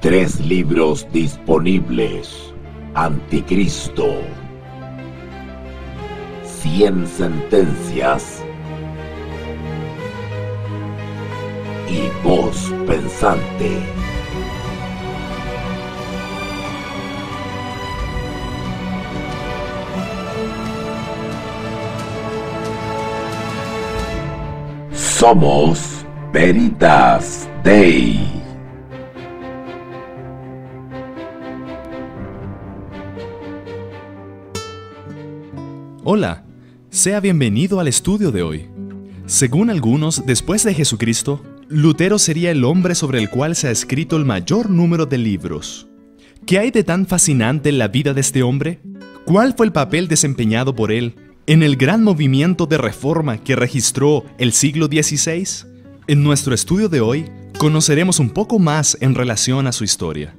3 libros disponibles: Anticristo, 100 sentencias y Voz Pensante. Somos Veritas Dei. Hola, sea bienvenido al estudio de hoy. Según algunos, después de Jesucristo, Lutero sería el hombre sobre el cual se ha escrito el mayor número de libros. ¿Qué hay de tan fascinante en la vida de este hombre? ¿Cuál fue el papel desempeñado por él en el gran movimiento de reforma que registró el siglo XVI? En nuestro estudio de hoy, conoceremos un poco más en relación a su historia.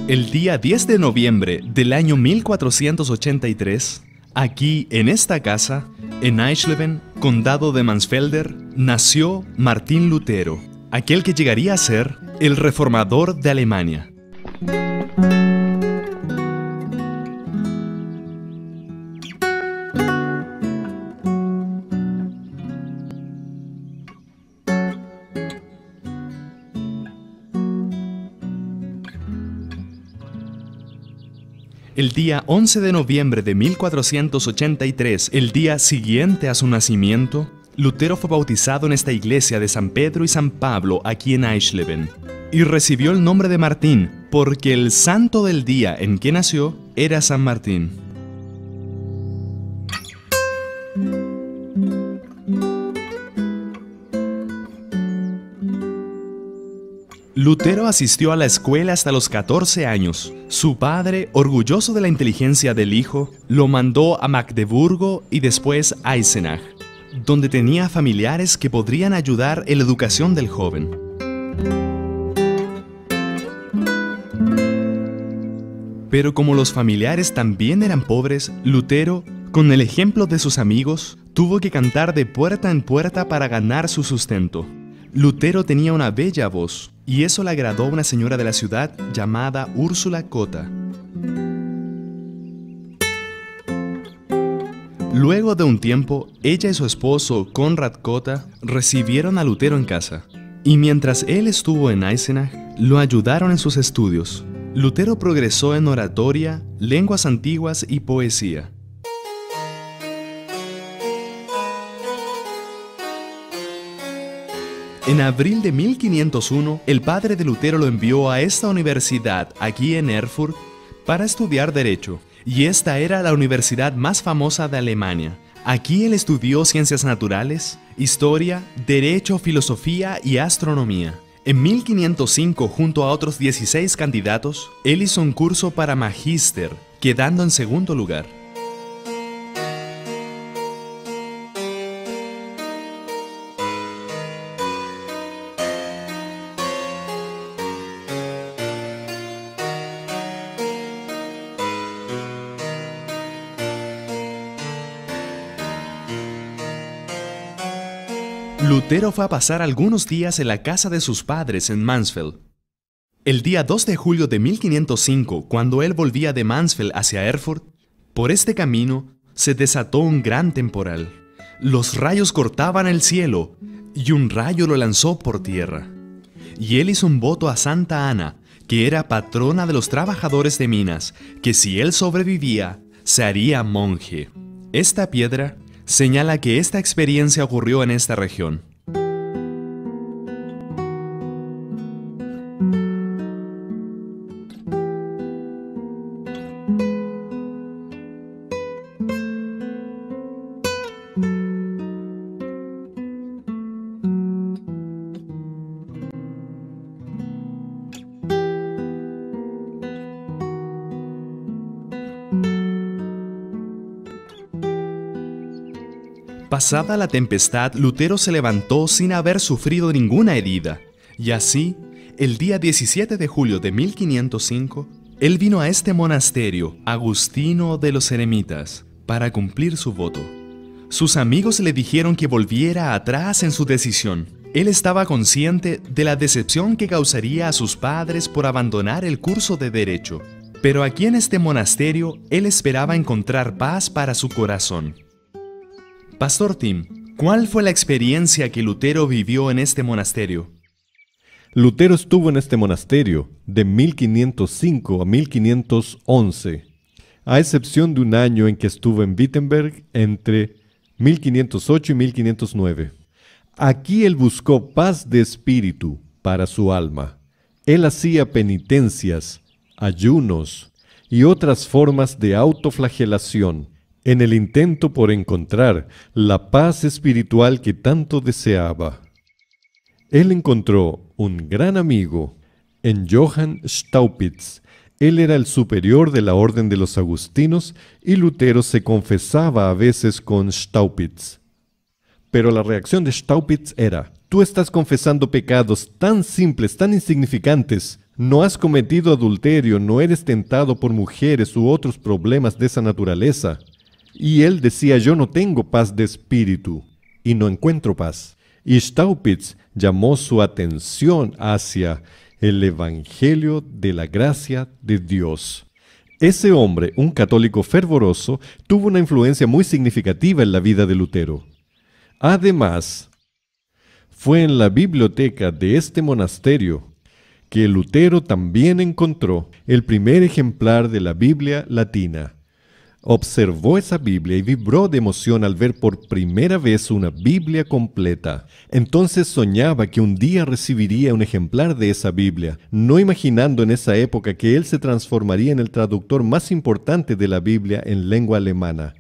El día 10 de noviembre del año 1483, aquí en esta casa, en Eisleben, condado de Mansfelder, nació Martín Lutero, aquel que llegaría a ser el reformador de Alemania. El día 11 de noviembre de 1483, el día siguiente a su nacimiento, Lutero fue bautizado en esta iglesia de San Pedro y San Pablo aquí en Eisleben, y recibió el nombre de Martín porque el santo del día en que nació era San Martín. Lutero asistió a la escuela hasta los 14 años. Su padre, orgulloso de la inteligencia del hijo, lo mandó a Magdeburgo y después a Eisenach, donde tenía familiares que podrían ayudar en la educación del joven. Pero como los familiares también eran pobres, Lutero, con el ejemplo de sus amigos, tuvo que cantar de puerta en puerta para ganar su sustento. Lutero tenía una bella voz, y eso le agradó a una señora de la ciudad llamada Úrsula Cotta. Luego de un tiempo, ella y su esposo, Konrad Cotta, recibieron a Lutero en casa, y mientras él estuvo en Eisenach, lo ayudaron en sus estudios. Lutero progresó en oratoria, lenguas antiguas y poesía. En abril de 1501, el padre de Lutero lo envió a esta universidad, aquí en Erfurt, para estudiar Derecho, y esta era la universidad más famosa de Alemania. Aquí él estudió ciencias naturales, historia, derecho, filosofía y astronomía. En 1505, junto a otros 16 candidatos, él hizo un curso para magíster, quedando en segundo lugar. Lutero fue a pasar algunos días en la casa de sus padres en Mansfeld. El día 2 de julio de 1505, cuando él volvía de Mansfeld hacia Erfurt, por este camino se desató un gran temporal. Los rayos cortaban el cielo y un rayo lo lanzó por tierra. Y él hizo un voto a Santa Ana, que era patrona de los trabajadores de minas, que si él sobrevivía, se haría monje. Esta piedra señala que esta experiencia ocurrió en esta región. Pasada la tempestad, Lutero se levantó sin haber sufrido ninguna herida, y así, el día 17 de julio de 1505, él vino a este monasterio, Agustino de los Eremitas, para cumplir su voto. Sus amigos le dijeron que volviera atrás en su decisión. Él estaba consciente de la decepción que causaría a sus padres por abandonar el curso de Derecho, pero aquí en este monasterio él esperaba encontrar paz para su corazón. Pastor Tim, ¿cuál fue la experiencia que Lutero vivió en este monasterio? Lutero estuvo en este monasterio de 1505 a 1511, a excepción de un año en que estuvo en Wittenberg entre 1508 y 1509. Aquí él buscó paz de espíritu para su alma. Él hacía penitencias, ayunos y otras formas de autoflagelación en el intento por encontrar la paz espiritual que tanto deseaba. Él encontró un gran amigo en Johann Staupitz. Él era el superior de la orden de los agustinos y Lutero se confesaba a veces con Staupitz. Pero la reacción de Staupitz era: tú estás confesando pecados tan simples, tan insignificantes. No has cometido adulterio, no eres tentado por mujeres u otros problemas de esa naturaleza. Y él decía: yo no tengo paz de espíritu y no encuentro paz. Y Staupitz llamó su atención hacia el Evangelio de la gracia de Dios. Ese hombre, un católico fervoroso, tuvo una influencia muy significativa en la vida de Lutero. Además, fue en la biblioteca de este monasterio que Lutero también encontró el primer ejemplar de la Biblia latina. Observó esa Biblia y vibró de emoción al ver por primera vez una Biblia completa. Entonces soñaba que un día recibiría un ejemplar de esa Biblia, no imaginando en esa época que él se transformaría en el traductor más importante de la Biblia en lengua alemana.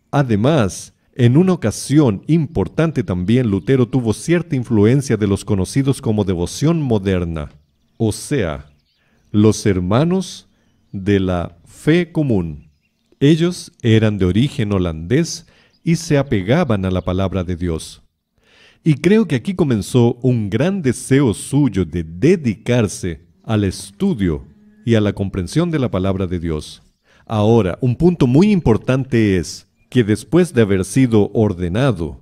Además, en una ocasión importante también, Lutero tuvo cierta influencia de los conocidos como devoción moderna, o sea, los hermanos de la fe común. Ellos eran de origen holandés y se apegaban a la palabra de Dios. Y creo que aquí comenzó un gran deseo suyo de dedicarse al estudio y a la comprensión de la palabra de Dios. Ahora, un punto muy importante es que después de haber sido ordenado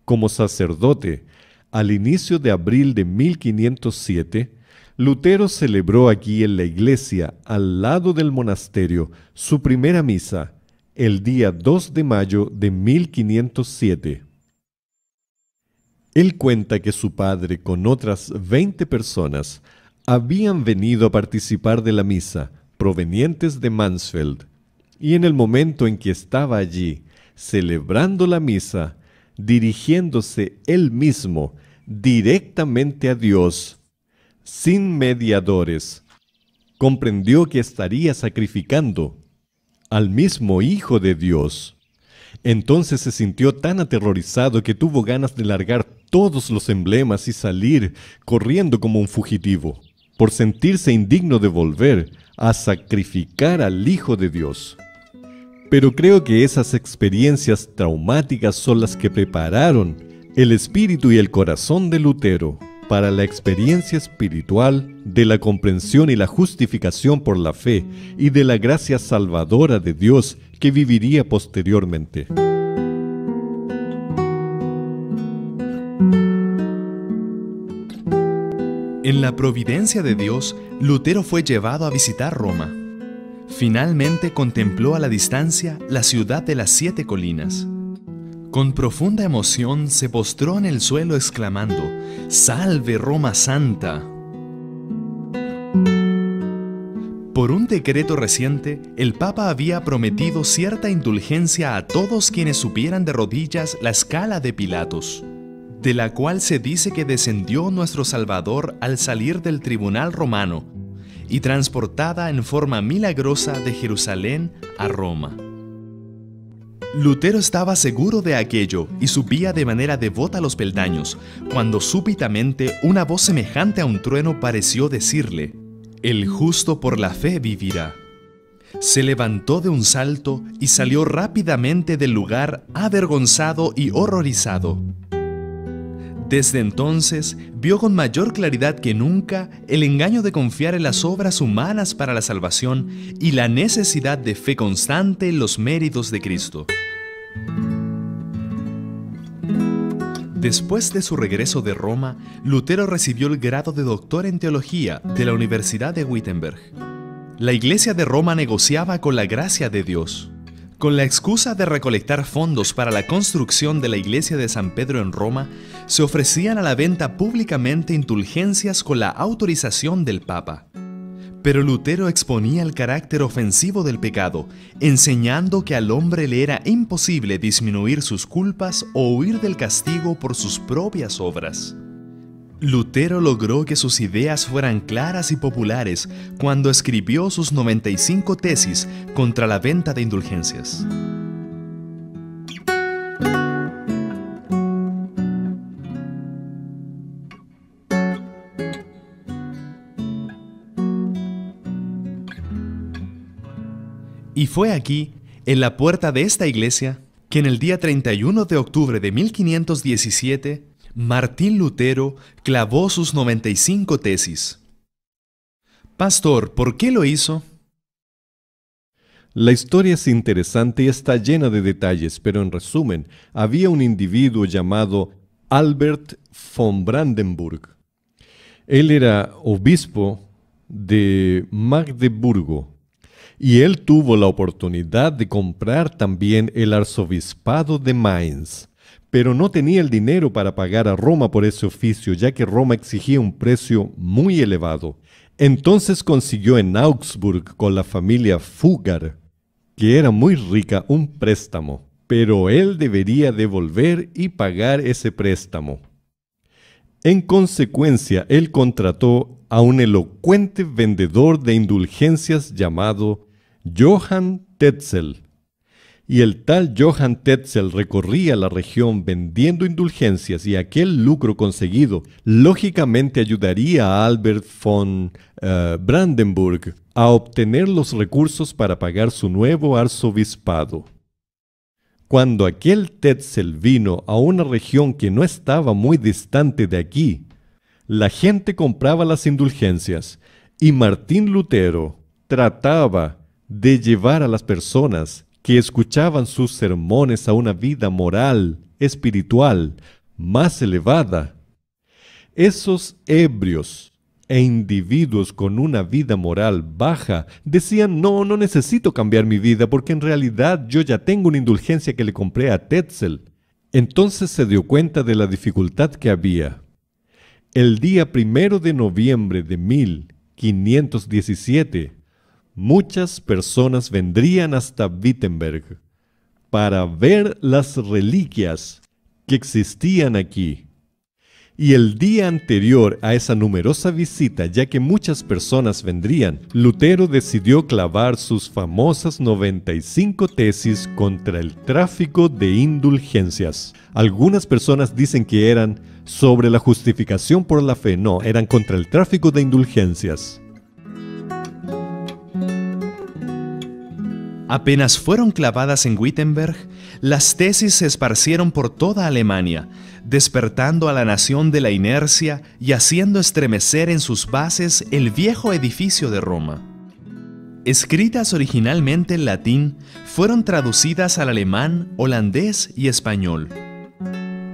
como sacerdote al inicio de abril de 1507, Lutero celebró aquí en la iglesia, al lado del monasterio, su primera misa, el día 2 de mayo de 1507. Él cuenta que su padre, con otras 20 personas, habían venido a participar de la misa, provenientes de Mansfeld, y en el momento en que estaba allí, celebrando la misa, dirigiéndose él mismo directamente a Dios, sin mediadores, comprendió que estaría sacrificando al mismo Hijo de Dios. Entonces se sintió tan aterrorizado que tuvo ganas de largar todos los emblemas y salir corriendo como un fugitivo, por sentirse indigno de volver a sacrificar al Hijo de Dios. Pero creo que esas experiencias traumáticas son las que prepararon el espíritu y el corazón de Lutero para la experiencia espiritual de la comprensión y la justificación por la fe y de la gracia salvadora de Dios que viviría posteriormente. En la providencia de Dios, Lutero fue llevado a visitar Roma. Finalmente contempló a la distancia la ciudad de las 7 colinas. Con profunda emoción se postró en el suelo exclamando: ¡Salve Roma Santa! Por un decreto reciente, el Papa había prometido cierta indulgencia a todos quienes supieran de rodillas la escala de Pilatos, de la cual se dice que descendió nuestro Salvador al salir del tribunal romano y transportada en forma milagrosa de Jerusalén a Roma. Lutero estaba seguro de aquello y subía de manera devota los peldaños, cuando súbitamente una voz semejante a un trueno pareció decirle: «El justo por la fe vivirá». Se levantó de un salto y salió rápidamente del lugar, avergonzado y horrorizado. Desde entonces, vio con mayor claridad que nunca el engaño de confiar en las obras humanas para la salvación y la necesidad de fe constante en los méritos de Cristo. Después de su regreso de Roma, Lutero recibió el grado de doctor en teología de la Universidad de Wittenberg. La Iglesia de Roma negociaba con la gracia de Dios. Con la excusa de recolectar fondos para la construcción de la iglesia de San Pedro en Roma, se ofrecían a la venta públicamente indulgencias con la autorización del Papa. Pero Lutero exponía el carácter ofensivo del pecado, enseñando que al hombre le era imposible disminuir sus culpas o huir del castigo por sus propias obras. Lutero logró que sus ideas fueran claras y populares cuando escribió sus 95 tesis contra la venta de indulgencias. Y fue aquí, en la puerta de esta iglesia, que en el día 31 de octubre de 1517, Martín Lutero clavó sus 95 tesis. Pastor, ¿por qué lo hizo? La historia es interesante y está llena de detalles, pero en resumen, había un individuo llamado Albert von Brandenburg. Él era obispo de Magdeburgo y él tuvo la oportunidad de comprar también el arzobispado de Mainz. Pero no tenía el dinero para pagar a Roma por ese oficio, ya que Roma exigía un precio muy elevado. Entonces consiguió en Augsburg con la familia Fugger, que era muy rica, un préstamo, pero él debería devolver y pagar ese préstamo. En consecuencia, él contrató a un elocuente vendedor de indulgencias llamado Johann Tetzel. Y el tal Johann Tetzel recorría la región vendiendo indulgencias y aquel lucro conseguido lógicamente ayudaría a Albert von Brandenburg a obtener los recursos para pagar su nuevo arzobispado. Cuando aquel Tetzel vino a una región que no estaba muy distante de aquí, la gente compraba las indulgencias y Martín Lutero trataba de llevar a las personas que escuchaban sus sermones a una vida moral, espiritual, más elevada. Esos ebrios e individuos con una vida moral baja decían, no necesito cambiar mi vida porque en realidad yo ya tengo una indulgencia que le compré a Tetzel. Entonces se dio cuenta de la dificultad que había. El día 1 de noviembre de 1517, muchas personas vendrían hasta Wittenberg para ver las reliquias que existían aquí. Y el día anterior a esa numerosa visita, ya que muchas personas vendrían, Lutero decidió clavar sus famosas 95 tesis contra el tráfico de indulgencias. Algunas personas dicen que eran sobre la justificación por la fe, no, eran contra el tráfico de indulgencias. Apenas fueron clavadas en Wittenberg, las tesis se esparcieron por toda Alemania, despertando a la nación de la inercia y haciendo estremecer en sus bases el viejo edificio de Roma. Escritas originalmente en latín, fueron traducidas al alemán, holandés y español.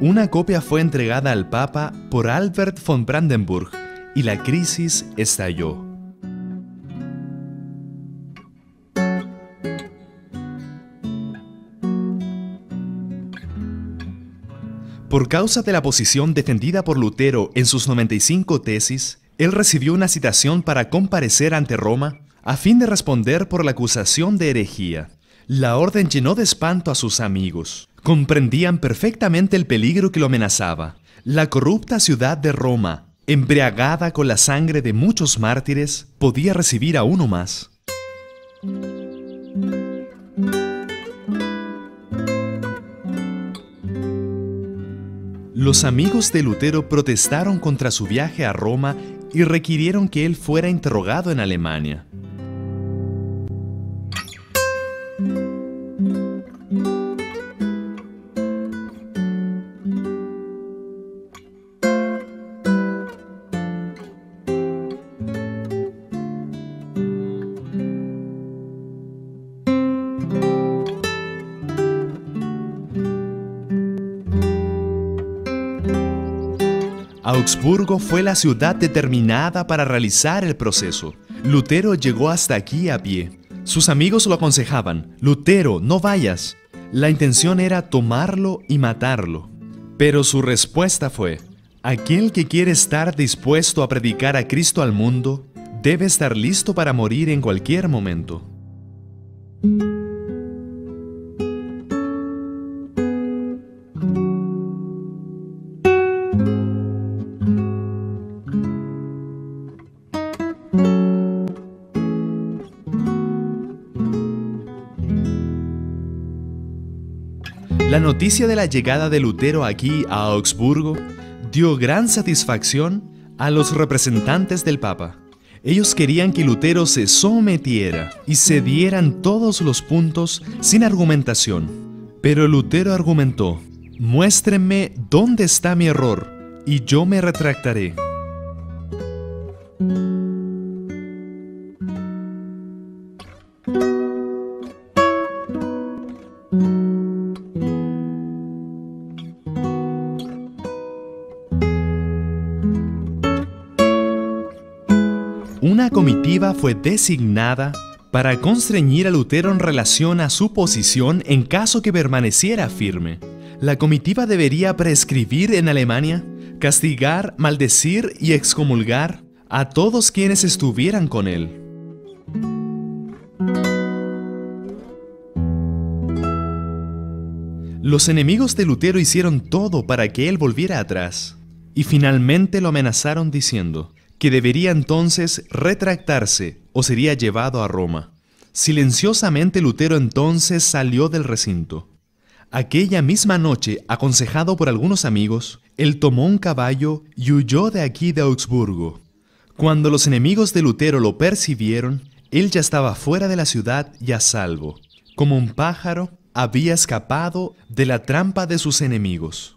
Una copia fue entregada al Papa por Albert von Brandenburg y la crisis estalló. Por causa de la posición defendida por Lutero en sus 95 tesis, él recibió una citación para comparecer ante Roma a fin de responder por la acusación de herejía. La orden llenó de espanto a sus amigos. Comprendían perfectamente el peligro que lo amenazaba. La corrupta ciudad de Roma, embriagada con la sangre de muchos mártires, podía recibir a uno más. Los amigos de Lutero protestaron contra su viaje a Roma y requirieron que él fuera interrogado en Alemania. Augsburgo fue la ciudad determinada para realizar el proceso. Lutero llegó hasta aquí a pie. Sus amigos lo aconsejaban: Lutero, no vayas. La intención era tomarlo y matarlo. Pero su respuesta fue: aquel que quiere estar dispuesto a predicar a Cristo al mundo, debe estar listo para morir en cualquier momento. La noticia de la llegada de Lutero aquí a Augsburgo dio gran satisfacción a los representantes del Papa. Ellos querían que Lutero se sometiera y cedieran todos los puntos sin argumentación. Pero Lutero argumentó: muéstrenme dónde está mi error y yo me retractaré. Una comitiva fue designada para constreñir a Lutero en relación a su posición en caso que permaneciera firme. La comitiva debería prescribir en Alemania, castigar, maldecir y excomulgar a todos quienes estuvieran con él. Los enemigos de Lutero hicieron todo para que él volviera atrás, y finalmente lo amenazaron diciendo que debería entonces retractarse o sería llevado a Roma. Silenciosamente Lutero entonces salió del recinto. Aquella misma noche, aconsejado por algunos amigos, él tomó un caballo y huyó de aquí de Augsburgo. Cuando los enemigos de Lutero lo percibieron, él ya estaba fuera de la ciudad y a salvo. Como un pájaro, había escapado de la trampa de sus enemigos.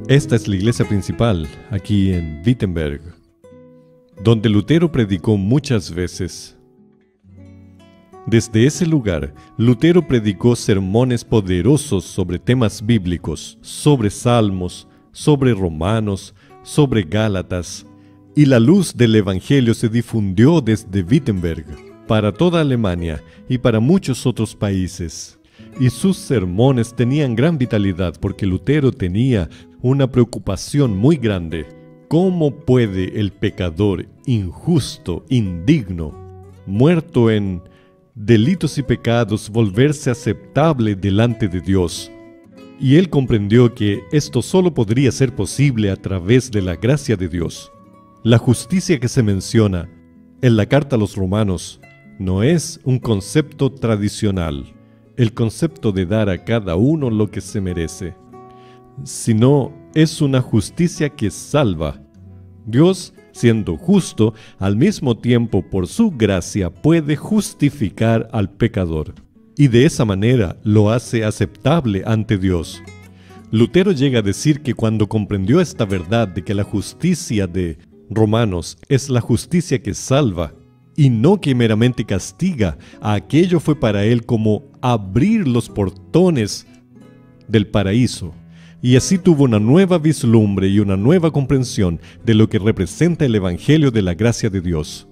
Esta es la iglesia principal, aquí en Wittenberg, donde Lutero predicó muchas veces. Desde ese lugar, Lutero predicó sermones poderosos sobre temas bíblicos, sobre Salmos, sobre Romanos, sobre Gálatas, y la luz del Evangelio se difundió desde Wittenberg para toda Alemania y para muchos otros países. Y sus sermones tenían gran vitalidad porque Lutero tenía una preocupación muy grande. ¿Cómo puede el pecador injusto, indigno, muerto en delitos y pecados, volverse aceptable delante de Dios? Y él comprendió que esto solo podría ser posible a través de la gracia de Dios. La justicia que se menciona en la carta a los Romanos no es un concepto tradicional, el concepto de dar a cada uno lo que se merece, sino es una justicia que salva. Dios, siendo justo, al mismo tiempo por su gracia puede justificar al pecador, y de esa manera lo hace aceptable ante Dios. Lutero llega a decir que cuando comprendió esta verdad de que la justicia de Romanos es la justicia que salva, y no que meramente castiga, aquello fue para él como abrir los portones del paraíso. Y así tuvo una nueva vislumbre y una nueva comprensión de lo que representa el Evangelio de la gracia de Dios.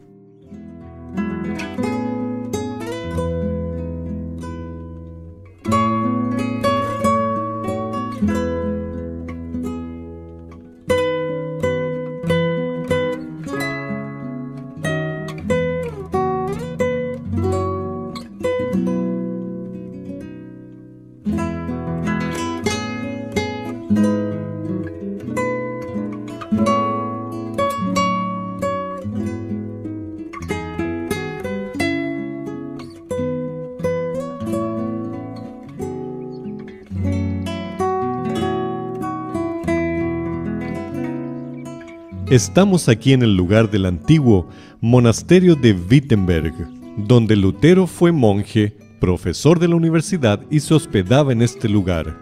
Estamos aquí en el lugar del antiguo monasterio de Wittenberg, donde Lutero fue monje, profesor de la universidad y se hospedaba en este lugar.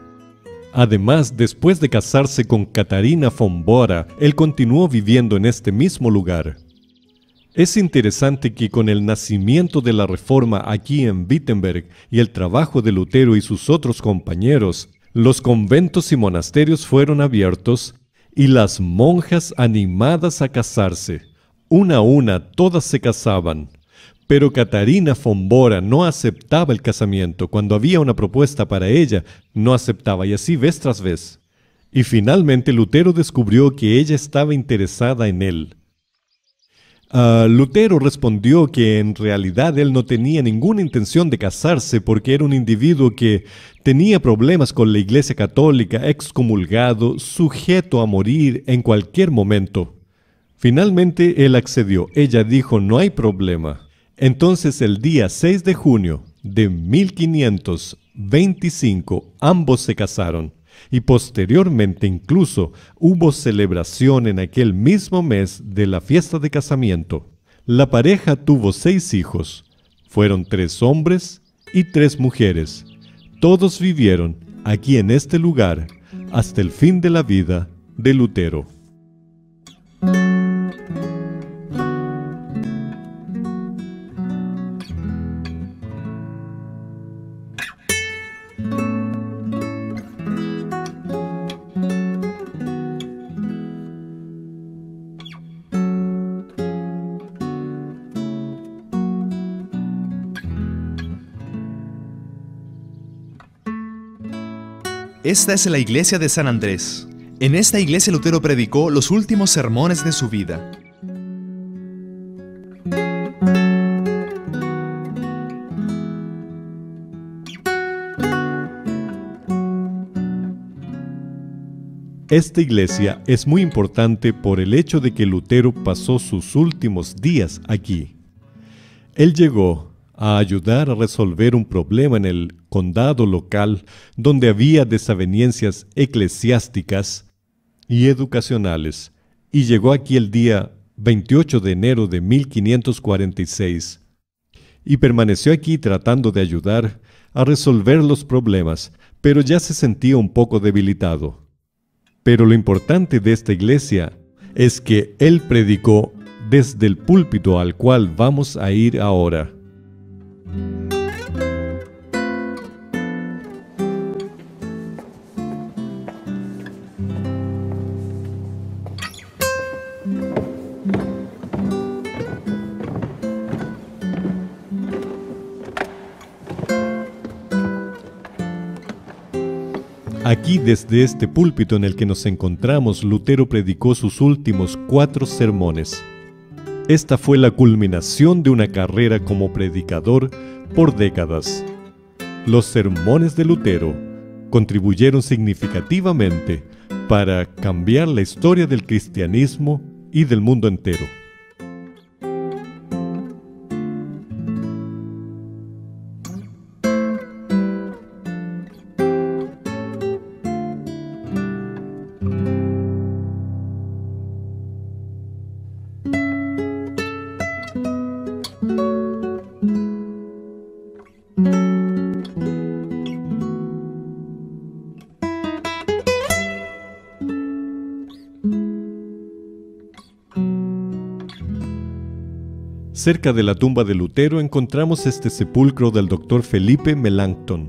Además, después de casarse con Katharina von Bora, él continuó viviendo en este mismo lugar. Es interesante que con el nacimiento de la Reforma aquí en Wittenberg y el trabajo de Lutero y sus otros compañeros, los conventos y monasterios fueron abiertos y las monjas animadas a casarse. Una a una todas se casaban. Pero Katharina von Bora no aceptaba el casamiento. Cuando había una propuesta para ella, no aceptaba, y así vez tras vez. Y finalmente Lutero descubrió que ella estaba interesada en él. Lutero respondió que en realidad él no tenía ninguna intención de casarse porque era un individuo que tenía problemas con la Iglesia Católica, excomulgado, sujeto a morir en cualquier momento. Finalmente él accedió. Ella dijo: no hay problema. Entonces el día 6 de junio de 1525 ambos se casaron y posteriormente incluso hubo celebración en aquel mismo mes de la fiesta de casamiento. La pareja tuvo 6 hijos, fueron 3 hombres y 3 mujeres. Todos vivieron aquí en este lugar hasta el fin de la vida de Lutero. Esta es la iglesia de San Andrés. En esta iglesia Lutero predicó los últimos sermones de su vida. Esta iglesia es muy importante por el hecho de que Lutero pasó sus últimos días aquí. Él llegó a ayudar a resolver un problema en el condado local donde había desavenencias eclesiásticas y educacionales, y llegó aquí el día 28 de enero de 1546 y permaneció aquí tratando de ayudar a resolver los problemas, pero ya se sentía un poco debilitado. Pero lo importante de esta iglesia es que él predicó desde el púlpito al cual vamos a ir ahora. Aquí, desde este púlpito en el que nos encontramos, Lutero predicó sus últimos 4 sermones. Esta fue la culminación de una carrera como predicador por décadas. Los sermones de Lutero contribuyeron significativamente para cambiar la historia del cristianismo y del mundo entero. Cerca de la tumba de Lutero encontramos este sepulcro del Dr. Felipe Melanchthon,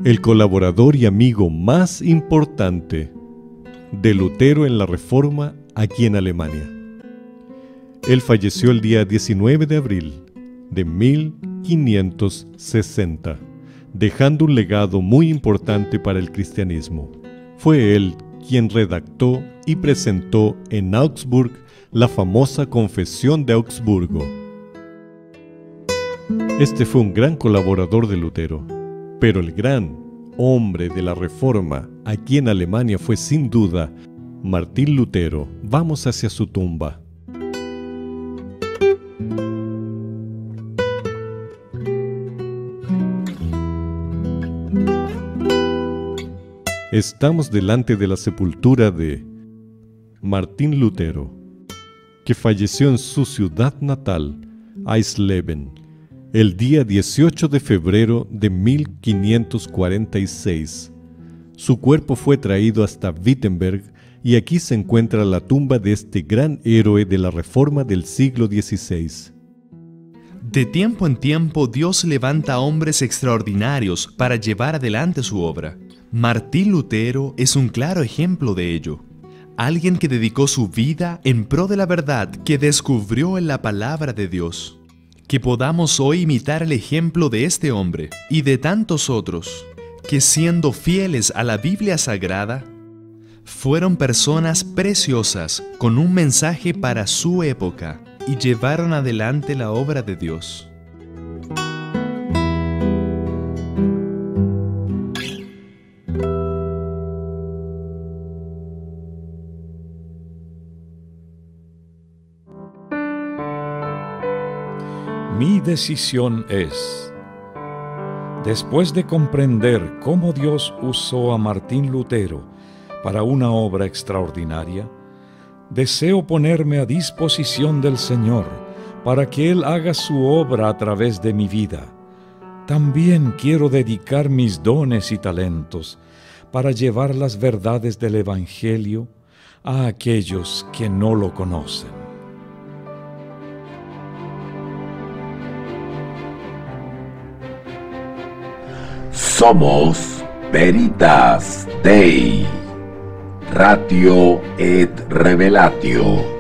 el colaborador y amigo más importante de Lutero en la Reforma aquí en Alemania. Él falleció el día 19 de abril de 1560, dejando un legado muy importante para el cristianismo. Fue él quien redactó y presentó en Augsburg la famosa Confesión de Augsburgo. Este fue un gran colaborador de Lutero, pero el gran hombre de la Reforma aquí en Alemania fue sin duda Martín Lutero. Vamos hacia su tumba. Estamos delante de la sepultura de Martín Lutero, que falleció en su ciudad natal, Eisleben, el día 18 de febrero de 1546. Su cuerpo fue traído hasta Wittenberg y aquí se encuentra la tumba de este gran héroe de la Reforma del siglo XVI. De tiempo en tiempo, Dios levanta hombres extraordinarios para llevar adelante su obra. Martín Lutero es un claro ejemplo de ello. Alguien que dedicó su vida en pro de la verdad que descubrió en la palabra de Dios. Que podamos hoy imitar el ejemplo de este hombre y de tantos otros, que siendo fieles a la Biblia Sagrada, fueron personas preciosas con un mensaje para su época y llevaron adelante la obra de Dios. Mi decisión es, después de comprender cómo Dios usó a Martín Lutero para una obra extraordinaria, deseo ponerme a disposición del Señor para que Él haga su obra a través de mi vida. También quiero dedicar mis dones y talentos para llevar las verdades del Evangelio a aquellos que no lo conocen. Somos Veritas Dei, Ratio et Revelatio.